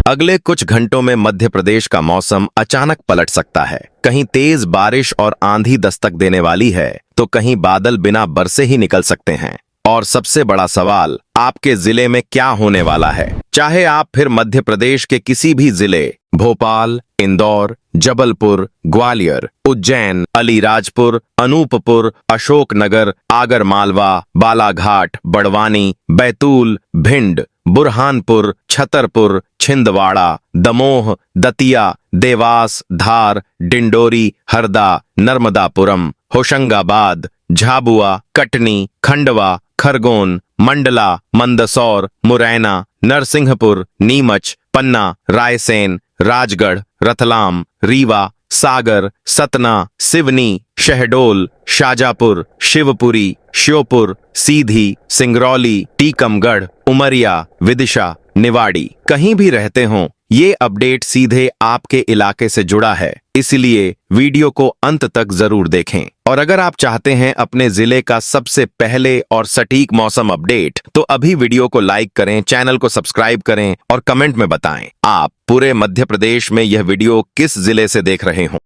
अगले कुछ घंटों में मध्य प्रदेश का मौसम अचानक पलट सकता है। कहीं तेज बारिश और आंधी दस्तक देने वाली है, तो कहीं बादल बिना बरसे ही निकल सकते हैं। और सबसे बड़ा सवाल, आपके जिले में क्या होने वाला है? चाहे आप फिर मध्य प्रदेश के किसी भी जिले, भोपाल, इंदौर, जबलपुर, ग्वालियर, उज्जैन, अलीराजपुर, अनूपपुर, अशोकनगर, आगरमालवा, बालाघाट, बड़वानी, बैतूल, भिंड, बुरहानपुर, छतरपुर, छिंदवाड़ा, दमोह, दतिया, देवास, धार, डिंडोरी, हरदा, नर्मदापुरम, होशंगाबाद, झाबुआ, कटनी, खंडवा, खरगोन, मंडला, मंदसौर, मुरैना, नरसिंहपुर, नीमच, पन्ना, रायसेन, राजगढ़, रतलाम, रीवा, सागर, सतना, सिवनी, शहडोल, शाजापुर, शिवपुरी, श्योपुर, सीधी, सिंगरौली, टीकमगढ़, उमरिया, विदिशा, निवाड़ी, कहीं भी रहते हों, ये अपडेट सीधे आपके इलाके से जुड़ा है, इसलिए वीडियो को अंत तक जरूर देखें। और अगर आप चाहते हैं अपने जिले का सबसे पहले और सटीक मौसम अपडेट, तो अभी वीडियो को लाइक करें, चैनल को सब्सक्राइब करें और कमेंट में बताएं आप पूरे मध्य प्रदेश में यह वीडियो किस जिले से देख रहे हों।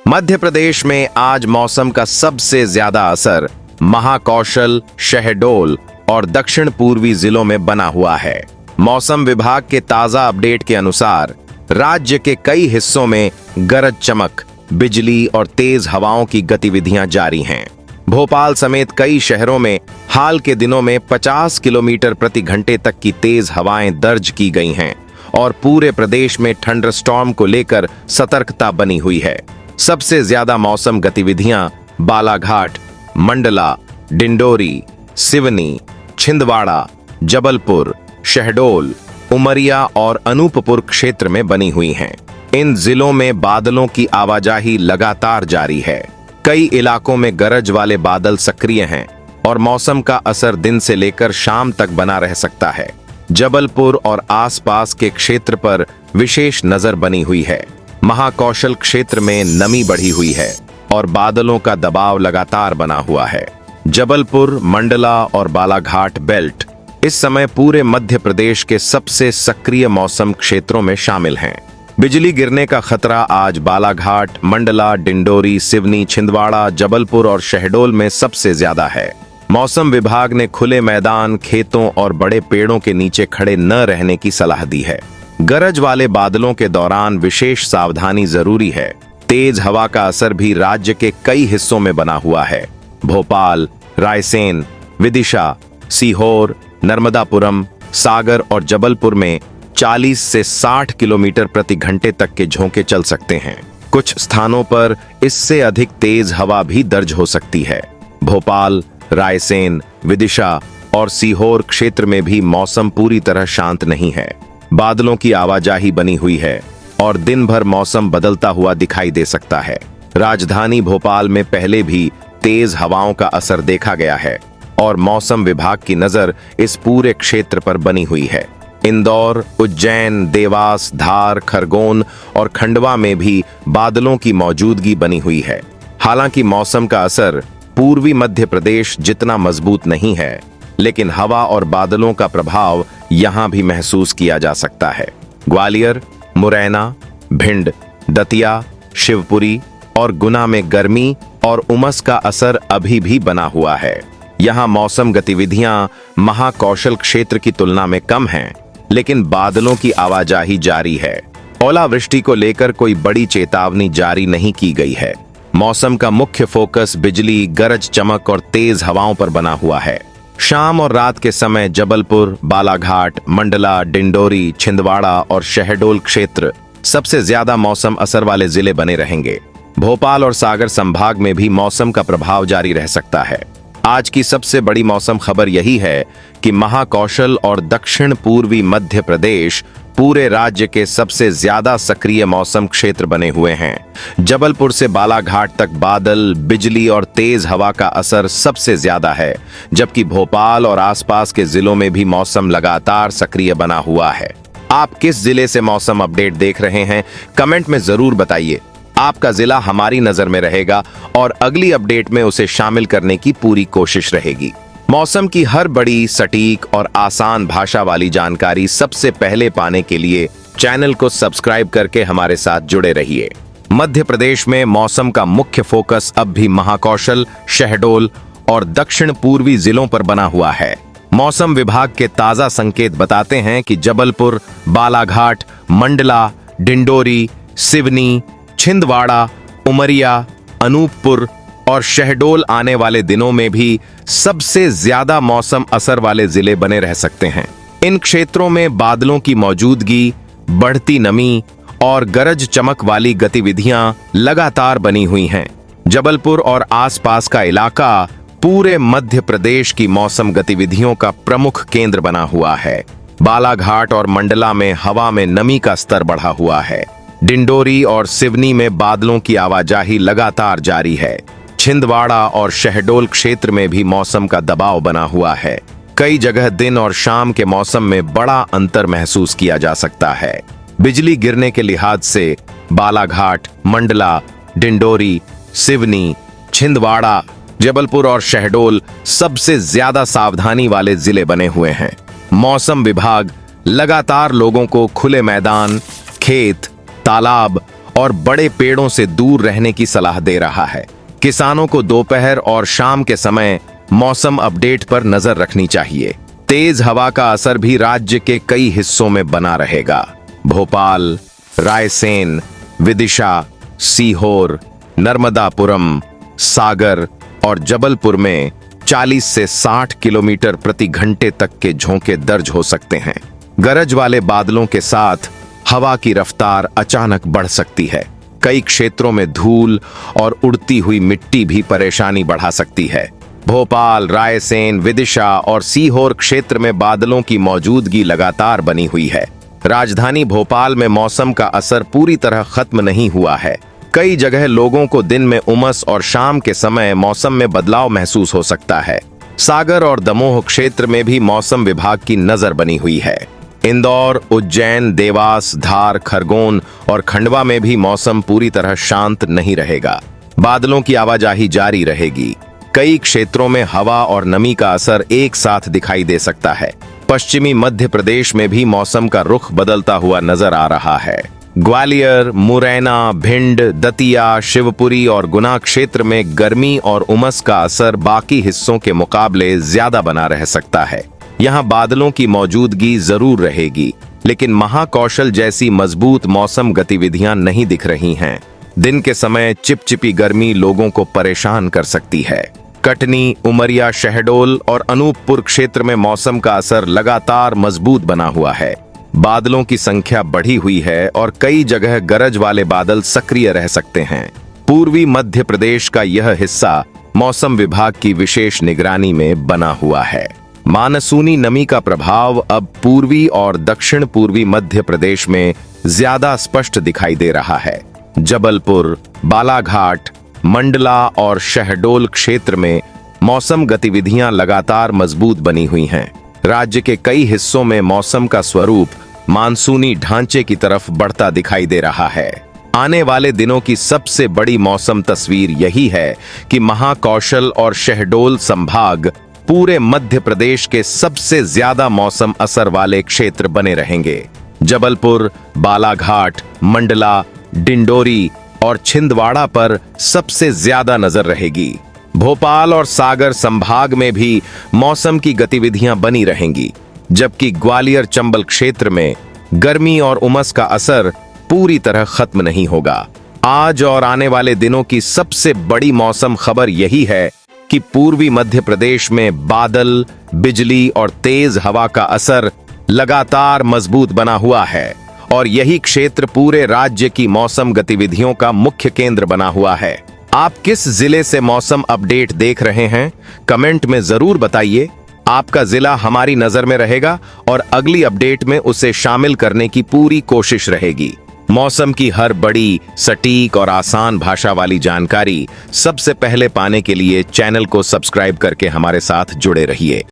मध्य प्रदेश में आज मौसम का सबसे ज्यादा असर महाकौशल, शहडोल और दक्षिण पूर्वी जिलों में बना हुआ है। मौसम विभाग के ताजा अपडेट के अनुसार राज्य के कई हिस्सों में गरज चमक, बिजली और तेज हवाओं की गतिविधियां जारी हैं। भोपाल समेत कई शहरों में हाल के दिनों में 50 किलोमीटर प्रति घंटे तक की तेज हवाएं दर्ज की गई हैं और पूरे प्रदेश में थंडरस्टॉर्म को लेकर सतर्कता बनी हुई है। सबसे ज्यादा मौसम गतिविधियां बालाघाट, मंडला, डिंडोरी, सिवनी, छिंदवाड़ा, जबलपुर, शहडोल, उमरिया और अनूपपुर क्षेत्र में बनी हुई हैं। इन जिलों में बादलों की आवाजाही लगातार जारी है। कई इलाकों में गरज वाले बादल सक्रिय हैं और मौसम का असर दिन से लेकर शाम तक बना रह सकता है। जबलपुर और आसपास के क्षेत्र पर विशेष नजर बनी हुई है। महाकौशल क्षेत्र में नमी बढ़ी हुई है और बादलों का दबाव लगातार बना हुआ है। जबलपुर, मंडला और बालाघाट बेल्ट इस समय पूरे मध्य प्रदेश के सबसे सक्रिय मौसम क्षेत्रों में शामिल हैं। बिजली गिरने का खतरा आज बालाघाट, मंडला, डिंडोरी, सिवनी, छिंदवाड़ा, जबलपुर और शहडोल में सबसे ज्यादा है। मौसम विभाग ने खुले मैदान, खेतों और बड़े पेड़ों के नीचे खड़े न रहने की सलाह दी है। गरज वाले बादलों के दौरान विशेष सावधानी जरूरी है। तेज हवा का असर भी राज्य के कई हिस्सों में बना हुआ है। भोपाल, रायसेन, विदिशा, सीहोर, नर्मदापुरम, सागर और जबलपुर में 40 से 60 किलोमीटर प्रति घंटे तक के झोंके चल सकते हैं। कुछ स्थानों पर इससे अधिक तेज हवा भी दर्ज हो सकती है। भोपाल, रायसेन, विदिशा और सीहोर क्षेत्र में भी मौसम पूरी तरह शांत नहीं है। बादलों की आवाजाही बनी हुई है और दिन भर मौसम बदलता हुआ दिखाई दे सकता है। राजधानी भोपाल में पहले भी तेज हवाओं का असर देखा गया है और मौसम विभाग की नजर इस पूरे क्षेत्र पर बनी हुई है। इंदौर, उज्जैन, देवास, धार, खरगोन और खंडवा में भी बादलों की मौजूदगी बनी हुई है। हालांकि मौसम का असर पूर्वी मध्य प्रदेश जितना मजबूत नहीं है, लेकिन हवा और बादलों का प्रभाव यहां भी महसूस किया जा सकता है। ग्वालियर, मुरैना, भिंड, दतिया, शिवपुरी और गुना में गर्मी और उमस का असर अभी भी बना हुआ है। यहाँ मौसम गतिविधियां महाकौशल क्षेत्र की तुलना में कम हैं, लेकिन बादलों की आवाजाही जारी है। ओलावृष्टि को लेकर कोई बड़ी चेतावनी जारी नहीं की गई है। मौसम का मुख्य फोकस बिजली, गरज चमक और तेज हवाओं पर बना हुआ है। शाम और रात के समय जबलपुर, बालाघाट, मंडला, डिंडोरी, छिंदवाड़ा और शहडोल क्षेत्र सबसे ज्यादा मौसम असर वाले जिले बने रहेंगे। भोपाल और सागर संभाग में भी मौसम का प्रभाव जारी रह सकता है। आज की सबसे बड़ी मौसम खबर यही है कि महाकौशल और दक्षिण पूर्वी मध्य प्रदेश पूरे राज्य के सबसे ज्यादा सक्रिय मौसम क्षेत्र बने हुए हैं। जबलपुर से बालाघाट तक बादल, बिजली और तेज हवा का असर सबसे ज्यादा है, जबकि भोपाल और आसपास के जिलों में भी मौसम लगातार सक्रिय बना हुआ है। आप किस जिले से मौसम अपडेट देख रहे हैं, कमेंट में जरूर बताइए। आपका जिला हमारी नजर में रहेगा और अगली अपडेट में उसे शामिल करने की पूरी कोशिश रहेगी। मौसम की हर बड़ी, सटीक और आसान भाषा वाली जानकारी सबसे पहले पाने के लिए चैनल को सब्सक्राइब करके हमारे साथ जुड़े रहिए। मध्य प्रदेश में मौसम का मुख्य फोकस अब भी महाकौशल, शहडोल और दक्षिण पूर्वी जिलों पर बना हुआ है। मौसम विभाग के ताजा संकेत बताते हैं कि जबलपुर, बालाघाट, मंडला, डिंडोरी, सिवनी, छिंदवाड़ा, उमरिया, अनूपपुर और शहडोल आने वाले दिनों में भी सबसे ज्यादा मौसम असर वाले जिले बने रह सकते हैं। इन क्षेत्रों में बादलों की मौजूदगी, बढ़ती नमी और गरज चमक वाली गतिविधियां लगातार बनी हुई हैं। जबलपुर और आसपास का इलाका पूरे मध्य प्रदेश की मौसम गतिविधियों का प्रमुख केंद्र बना हुआ है। बालाघाट और मंडला में हवा में नमी का स्तर बढ़ा हुआ है। डिंडोरी और सिवनी में बादलों की आवाजाही लगातार जारी है। छिंदवाड़ा और शहडोल क्षेत्र में भी मौसम का दबाव बना हुआ है। कई जगह दिन और शाम के मौसम में बड़ा अंतर महसूस किया जा सकता है। बिजली गिरने के लिहाज से बालाघाट, मंडला, डिंडोरी, सिवनी, छिंदवाड़ा, जबलपुर और शहडोल सबसे ज्यादा सावधानी वाले जिले बने हुए हैं। मौसम विभाग लगातार लोगों को खुले मैदान, खेत, तालाब और बड़े पेड़ों से दूर रहने की सलाह दे रहा है। किसानों को दोपहर और शाम के समय मौसम अपडेट पर नजर रखनी चाहिए। तेज हवा का असर भी राज्य के कई हिस्सों में बना रहेगा। भोपाल, रायसेन, विदिशा, सीहोर, नर्मदापुरम, सागर और जबलपुर में 40 से 60 किलोमीटर प्रति घंटे तक के झोंके दर्ज हो सकते हैं। गरज वाले बादलों के साथ हवा की रफ्तार अचानक बढ़ सकती है। कई क्षेत्रों में धूल और उड़ती हुई मिट्टी भी परेशानी बढ़ा सकती है। भोपाल, रायसेन, विदिशा और सीहोर क्षेत्र में बादलों की मौजूदगी लगातार बनी हुई है। राजधानी भोपाल में मौसम का असर पूरी तरह खत्म नहीं हुआ है। कई जगह लोगों को दिन में उमस और शाम के समय मौसम में बदलाव महसूस हो सकता है। सागर और दमोह क्षेत्र में भी मौसम विभाग की नजर बनी हुई है। इंदौर, उज्जैन, देवास, धार, खरगोन और खंडवा में भी मौसम पूरी तरह शांत नहीं रहेगा। बादलों की आवाजाही जारी रहेगी। कई क्षेत्रों में हवा और नमी का असर एक साथ दिखाई दे सकता है। पश्चिमी मध्य प्रदेश में भी मौसम का रुख बदलता हुआ नजर आ रहा है। ग्वालियर, मुरैना, भिंड, दतिया, शिवपुरी और गुना क्षेत्र में गर्मी और उमस का असर बाकी हिस्सों के मुकाबले ज्यादा बना रह सकता है। यहाँ बादलों की मौजूदगी जरूर रहेगी, लेकिन महाकौशल जैसी मजबूत मौसम गतिविधियां नहीं दिख रही हैं। दिन के समय चिपचिपी गर्मी लोगों को परेशान कर सकती है। कटनी, उमरिया, शहडोल और अनूपपुर क्षेत्र में मौसम का असर लगातार मजबूत बना हुआ है। बादलों की संख्या बढ़ी हुई है और कई जगह गरज वाले बादल सक्रिय रह सकते हैं। पूर्वी मध्य प्रदेश का यह हिस्सा मौसम विभाग की विशेष निगरानी में बना हुआ है। मानसूनी नमी का प्रभाव अब पूर्वी और दक्षिण पूर्वी मध्य प्रदेश में ज्यादा स्पष्ट दिखाई दे रहा है। जबलपुर, बालाघाट, मंडला और शहडोल क्षेत्र में मौसम गतिविधियां लगातार मजबूत बनी हुई हैं। राज्य के कई हिस्सों में मौसम का स्वरूप मानसूनी ढांचे की तरफ बढ़ता दिखाई दे रहा है। आने वाले दिनों की सबसे बड़ी मौसम तस्वीर यही है कि महाकौशल और शहडोल संभाग पूरे मध्य प्रदेश के सबसे ज्यादा मौसम असर वाले क्षेत्र बने रहेंगे। जबलपुर, बालाघाट, मंडला, डिंडोरी और छिंदवाड़ा पर सबसे ज्यादा नजर रहेगी। भोपाल और सागर संभाग में भी मौसम की गतिविधियां बनी रहेंगी, जबकि ग्वालियर, चंबल क्षेत्र में गर्मी और उमस का असर पूरी तरह खत्म नहीं होगा। आज और आने वाले दिनों की सबसे बड़ी मौसम खबर यही है कि पूर्वी मध्य प्रदेश में बादल, बिजली और तेज हवा का असर लगातार मजबूत बना हुआ है और यही क्षेत्र पूरे राज्य की मौसम गतिविधियों का मुख्य केंद्र बना हुआ है। आप किस जिले से मौसम अपडेट देख रहे हैं? कमेंट में जरूर बताइए। आपका जिला हमारी नजर में रहेगा और अगली अपडेट में उसे शामिल करने की पूरी कोशिश रहेगी। मौसम की हर बड़ी, सटीक और आसान भाषा वाली जानकारी सबसे पहले पाने के लिए चैनल को सब्सक्राइब करके हमारे साथ जुड़े रहिए।